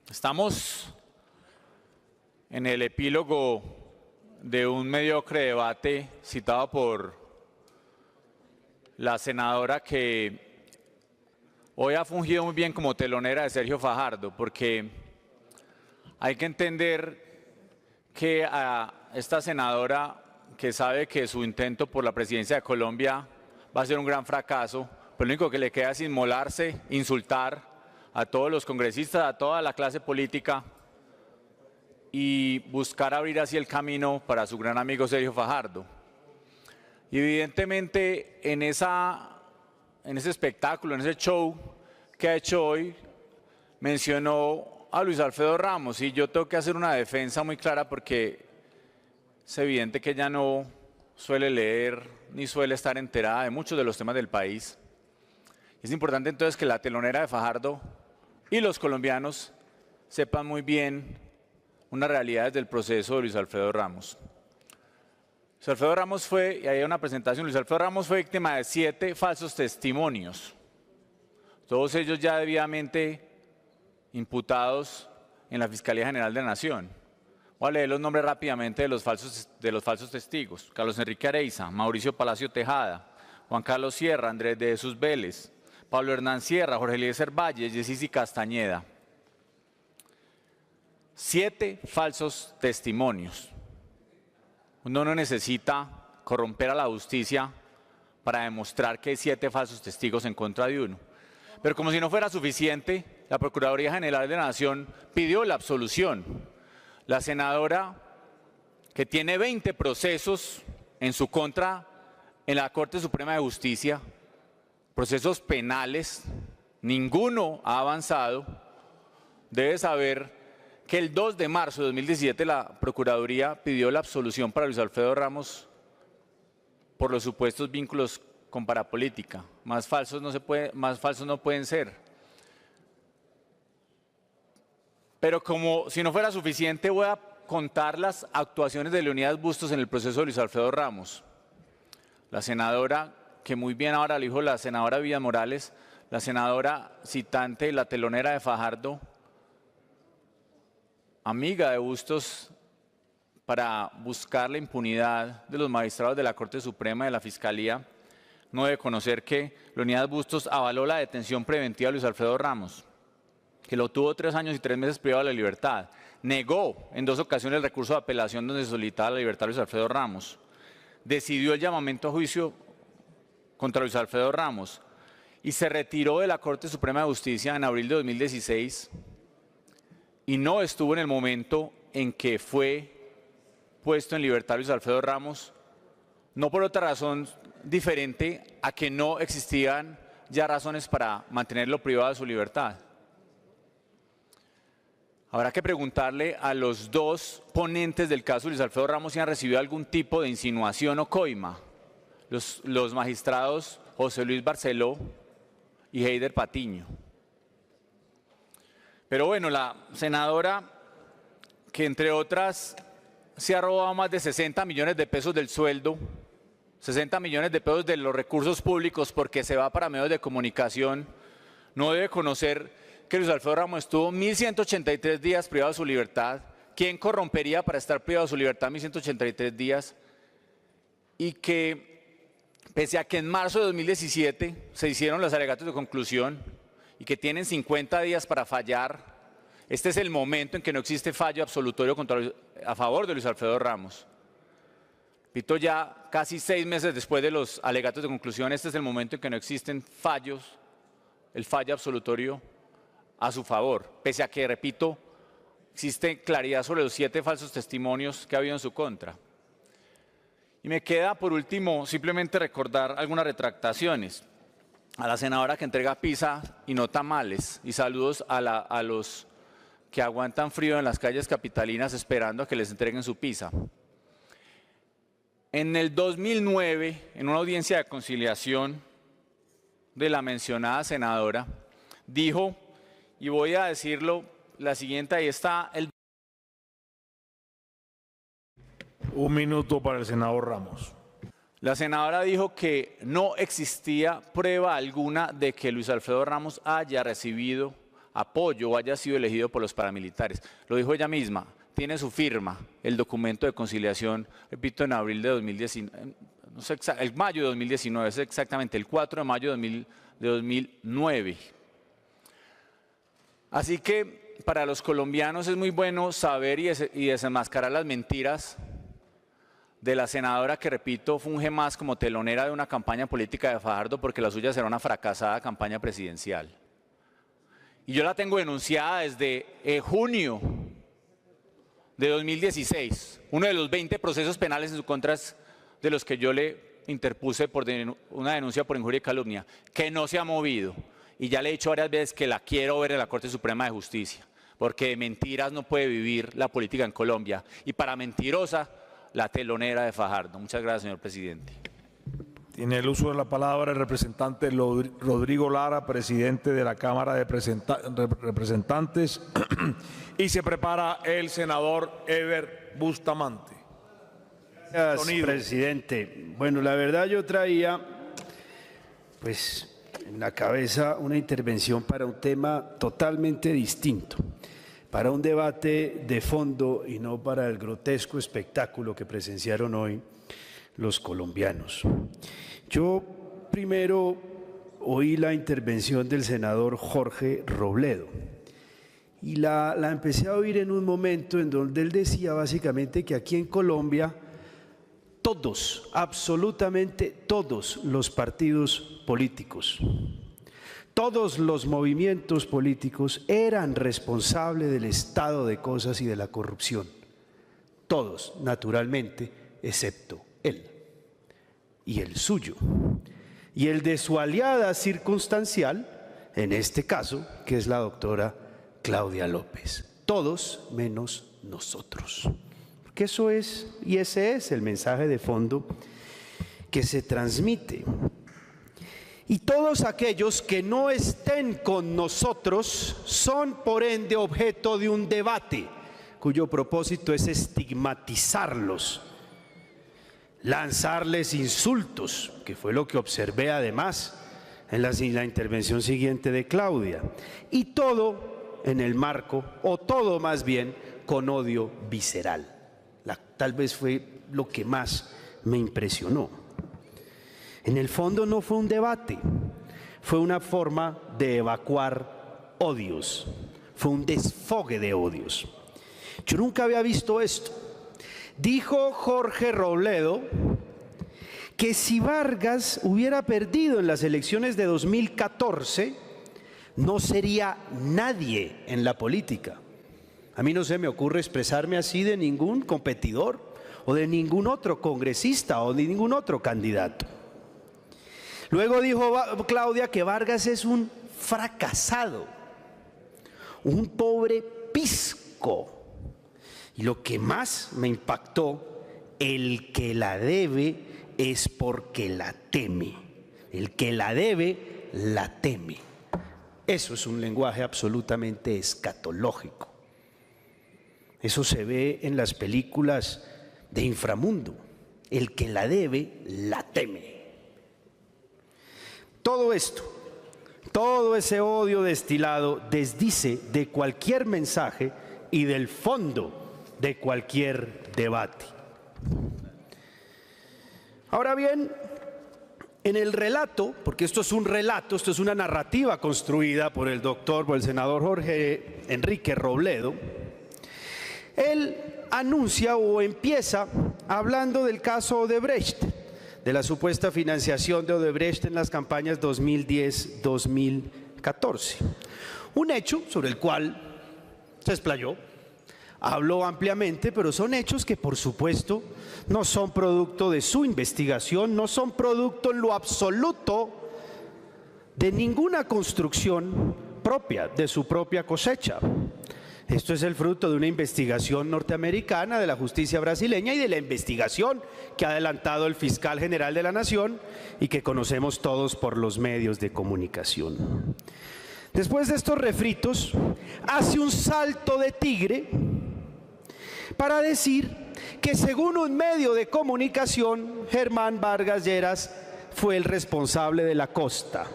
Estamos en el epílogo de un mediocre debate citado por la senadora que hoy ha fungido muy bien como telonera de Sergio Fajardo, porque hay que entender que a esta senadora, que sabe que su intento por la presidencia de Colombia va a ser un gran fracaso, pues lo único que le queda es inmolarse, insultar a todos los congresistas, a toda la clase política y buscar abrir así el camino para su gran amigo Sergio Fajardo. Y evidentemente en ese espectáculo, en ese show que ha hecho hoy, mencionó a Luis Alfredo Ramos, y yo tengo que hacer una defensa muy clara porque es evidente que ella no suele leer ni suele estar enterada de muchos de los temas del país. Es importante entonces que la telonera de Fajardo y los colombianos sepan muy bien unas realidades del proceso de Luis Alfredo Ramos. Luis Alfredo Ramos fue, y ahí hay una presentación, Luis Alfredo Ramos fue víctima de 7 falsos testimonios, todos ellos ya debidamente imputados en la Fiscalía General de la Nación. Voy a leer los nombres rápidamente de los falsos testigos: Carlos Enrique Areiza, Mauricio Palacio Tejada, Juan Carlos Sierra, Andrés de Jesús Vélez, Pablo Hernán Sierra, Jorge Eliezer Valle, Yesisi Castañeda. 7 falsos testimonios. Uno no necesita corromper a la justicia para demostrar que hay 7 falsos testigos en contra de uno. Pero como si no fuera suficiente, la Procuraduría General de la Nación pidió la absolución. La senadora, que tiene 20 procesos en su contra en la Corte Suprema de Justicia, procesos penales, ninguno ha avanzado, debe saber que el 2 de marzo de 2017 la Procuraduría pidió la absolución para Luis Alfredo Ramos por los supuestos vínculos con parapolítica. Más falsos no pueden ser. Pero como si no fuera suficiente, voy a contar las actuaciones de Leonidas Bustos en el proceso de Luis Alfredo Ramos. La senadora, que muy bien ahora lo dijo la senadora Villas Morales, la senadora citante, la telonera de Fajardo, amiga de Bustos, para buscar la impunidad de los magistrados de la Corte Suprema y de la Fiscalía, no debe conocer que Leonidas Bustos avaló la detención preventiva de Luis Alfredo Ramos, que lo tuvo 3 años y 3 meses privado de la libertad. Negó en 2 ocasiones el recurso de apelación donde se solicitaba la libertad de Luis Alfredo Ramos. Decidió el llamamiento a juicio contra Luis Alfredo Ramos y se retiró de la Corte Suprema de Justicia en abril de 2016 y no estuvo en el momento en que fue puesto en libertad Luis Alfredo Ramos, no por otra razón diferente a que no existían ya razones para mantenerlo privado de su libertad. Habrá que preguntarle a los 2 ponentes del caso Luis Alfredo Ramos si han recibido algún tipo de insinuación o coima. Los magistrados José Luis Barceló y Heider Patiño. Pero bueno, la senadora, que entre otras se ha robado más de 60 millones de pesos del sueldo, 60 millones de pesos de los recursos públicos porque se va para medios de comunicación, no debe conocer que Luis Alfredo Ramos estuvo 1.183 días privado de su libertad. ¿Quién corrompería para estar privado de su libertad 1.183 días? Y que pese a que en marzo de 2017 se hicieron los alegatos de conclusión y que tienen 50 días para fallar, este es el momento en que no existe fallo absolutorio a favor de Luis Alfredo Ramos. Repito, ya casi 6 meses después de los alegatos de conclusión, este es el momento en que no existen fallos, el fallo absolutorio a su favor, pese a que, repito, existe claridad sobre los 7 falsos testimonios que ha habido en su contra. Y me queda, por último, simplemente recordar algunas retractaciones. A la senadora que entrega pizza y no tamales, y saludos a los que aguantan frío en las calles capitalinas esperando a que les entreguen su pizza. En el 2009, en una audiencia de conciliación de la mencionada senadora, dijo, y voy a decirlo, la siguiente, ahí está el... 1 minuto para el senador Ramos. La senadora dijo que no existía prueba alguna de que Luis Alfredo Ramos haya recibido apoyo o haya sido elegido por los paramilitares. Lo dijo ella misma, tiene su firma el documento de conciliación, repito, en abril de 2019, no sé, el mayo de 2019, es exactamente el 4 de mayo de 2009. Así que para los colombianos es muy bueno saber y desenmascarar las mentiras de la senadora que, repito, funge más como telonera de una campaña política de Fajardo porque la suya será una fracasada campaña presidencial. Y yo la tengo denunciada desde junio de 2016. Uno de los 20 procesos penales en su contra es de los que yo le interpuse por una denuncia por injuria y calumnia, que no se ha movido. Y ya le he dicho varias veces que la quiero ver en la Corte Suprema de Justicia, porque de mentiras no puede vivir la política en Colombia. Y para mentirosa, la telonera de Fajardo. Muchas gracias, señor presidente. Tiene el uso de la palabra el representante Rodrigo Lara, presidente de la Cámara de Representantes, y se prepara el senador Eber Bustamante. Gracias, presidente. Bueno, la verdad yo traía, pues, en la cabeza una intervención para un tema totalmente distinto, para un debate de fondo y no para el grotesco espectáculo que presenciaron hoy los colombianos. Yo primero oí la intervención del senador Jorge Robledo y la empecé a oír en un momento en donde él decía básicamente que aquí en Colombia todos, absolutamente todos los partidos políticos, todos los movimientos políticos eran responsables del estado de cosas y de la corrupción. Todos, naturalmente, excepto él y el suyo. Y el de su aliada circunstancial, en este caso, que es la doctora Claudia López. Todos menos nosotros. Porque eso es, y ese es el mensaje de fondo que se transmite. Y todos aquellos que no estén con nosotros son por ende objeto de un debate cuyo propósito es estigmatizarlos, lanzarles insultos, que fue lo que observé además en la intervención siguiente de Claudia, y todo en el marco, o todo más bien, con odio visceral. Tal vez fue lo que más me impresionó. En el fondo no fue un debate, fue una forma de evacuar odios, fue un desfogue de odios. Yo nunca había visto esto. Dijo Jorge Robledo que si Vargas hubiera perdido en las elecciones de 2014, no sería nadie en la política. A mí no se me ocurre expresarme así de ningún competidor o de ningún otro congresista o de ningún otro candidato. Luego dijo Claudia que Vargas es un fracasado, un pobre pisco. Y lo que más me impactó, el que la debe es porque la teme. El que la debe, la teme. Eso es un lenguaje absolutamente escatológico. Eso se ve en las películas de inframundo. El que la debe, la teme. Todo esto, todo ese odio destilado desdice de cualquier mensaje y del fondo de cualquier debate. Ahora bien, en el relato, porque esto es un relato, esto es una narrativa construida por el senador Jorge Enrique Robledo, él anuncia o empieza hablando del caso Odebrecht, de la supuesta financiación de Odebrecht en las campañas 2010-2014. Un hecho sobre el cual se explayó, habló ampliamente, pero son hechos que por supuesto no son producto de su investigación, no son producto en lo absoluto de ninguna construcción propia, de su propia cosecha. Esto es el fruto de una investigación norteamericana, de la justicia brasileña y de la investigación que ha adelantado el fiscal general de la Nación y que conocemos todos por los medios de comunicación. Después de estos refritos, hace un salto de tigre para decir que según un medio de comunicación, Germán Vargas Lleras fue el responsable de la costa.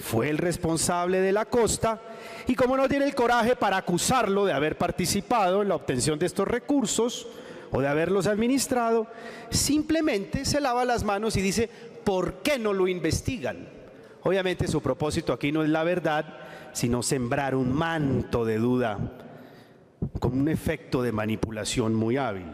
fue el responsable de la costa y como no tiene el coraje para acusarlo de haber participado en la obtención de estos recursos o de haberlos administrado, simplemente se lava las manos y dice, ¿por qué no lo investigan? Obviamente su propósito aquí no es la verdad, sino sembrar un manto de duda con un efecto de manipulación muy hábil.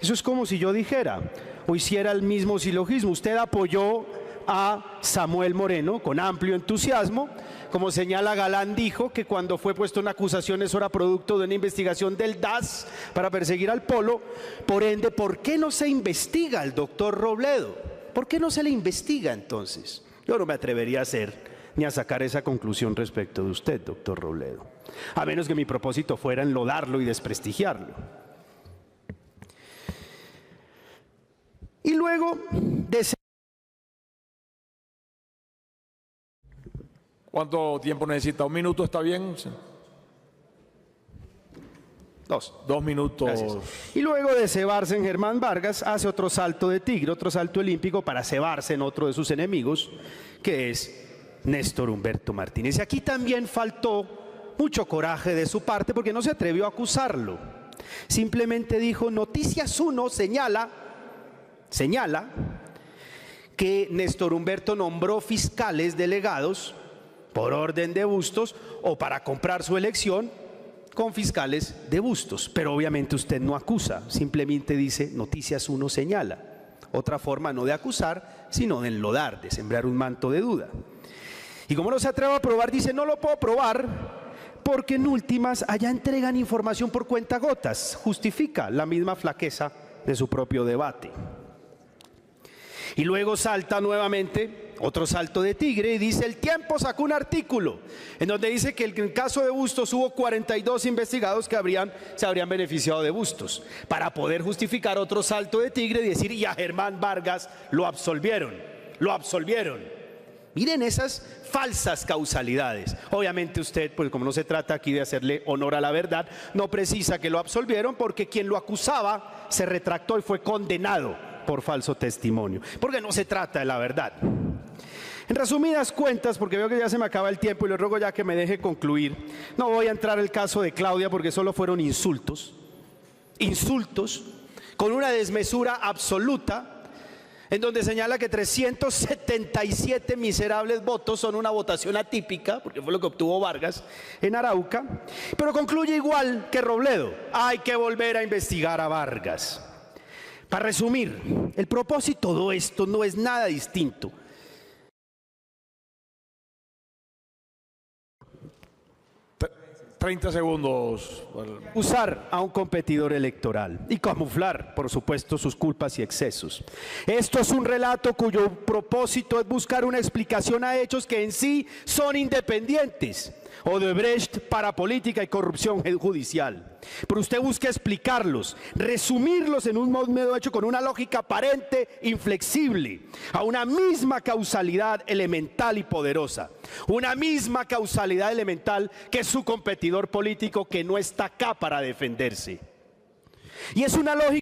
Eso es como si yo dijera o hiciera el mismo silogismo. Usted apoyó a Samuel Moreno con amplio entusiasmo, como señala Galán dijo que cuando fue puesto en acusación eso era producto de una investigación del DAS para perseguir al Polo. Por ende, ¿por qué no se investiga al doctor Robledo? ¿Por qué no se le investiga entonces? Yo no me atrevería a hacer ni a sacar esa conclusión respecto de usted, doctor Robledo, a menos que mi propósito fuera enlodarlo y desprestigiarlo. Y luego de... ¿Cuánto tiempo necesita? ¿Un minuto está bien? Dos minutos. Gracias. Y luego de cebarse en Germán Vargas, hace otro salto de tigre, otro salto olímpico para cebarse en otro de sus enemigos, que es Néstor Humberto Martínez. Y aquí también faltó mucho coraje de su parte porque no se atrevió a acusarlo. Simplemente dijo, Noticias 1 señala que Néstor Humberto nombró fiscales delegados por orden de Bustos o para comprar su elección con fiscales de Bustos. Pero obviamente usted no acusa, simplemente dice Noticias 1 señala. Otra forma no de acusar, sino de enlodar, de sembrar un manto de duda. Y como no se atreve a probar, dice no lo puedo probar porque en últimas allá entregan información por cuentagotas. Justifica la misma flaqueza de su propio debate. Y luego salta nuevamente, otro salto de tigre, y dice, El Tiempo sacó un artículo en donde dice que en el caso de Bustos hubo 42 investigados que se habrían beneficiado de Bustos, para poder justificar otro salto de tigre y decir, y a Germán Vargas lo absolvieron. Miren esas falsas causalidades. Obviamente usted, pues como no se trata aquí de hacerle honor a la verdad, no precisa que lo absolvieron porque quien lo acusaba se retractó y fue condenado por falso testimonio, porque no se trata de la verdad. En resumidas cuentas, porque veo que ya se me acaba el tiempo y le ruego ya que me deje concluir, no voy a entrar al caso de Claudia porque solo fueron insultos, con una desmesura absoluta, en donde señala que 377 miserables votos son una votación atípica, porque fue lo que obtuvo Vargas en Arauca, pero concluye igual que Robledo, hay que volver a investigar a Vargas. Para resumir, el propósito de esto no es nada distinto. 30 segundos. Usar a un competidor electoral y camuflar, por supuesto, sus culpas y excesos. Esto es un relato cuyo propósito es buscar una explicación a hechos que en sí son independientes. Odebrecht para política y corrupción judicial. Pero usted busca explicarlos, resumirlos en un modo hecho con una lógica aparente, inflexible, a una misma causalidad elemental y poderosa. Una misma causalidad elemental que es su competidor político que no está acá para defenderse. Y es una lógica